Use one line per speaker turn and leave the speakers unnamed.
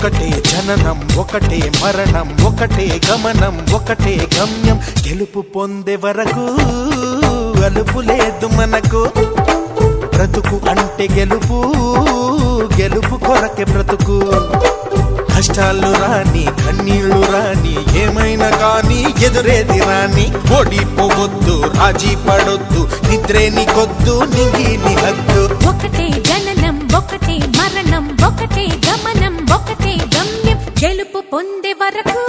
ఒకటే జననం ఒకటే మరణం ఒకటే గమనం ఒకటే గమ్యం గెలుపు పొందే వరకు అలుపు లేదు మనకు బ్రతుకు అంటే గెలుపు గెలుపు కొరకే బ్రతుకు కష్టాలు రాని కన్నీళ్లు రాని ఏమైనా కానీ ఎదురేది రాని ఓడిపోవద్దు రాజీ పడొద్దు నిద్రే నీకొద్దు నింగి నీ హద్దు
ఒకటే జననం ఒకటే మరణం ఒకటే గమనం ఒకటే గమ్యం గెలుపు పొందే వరకు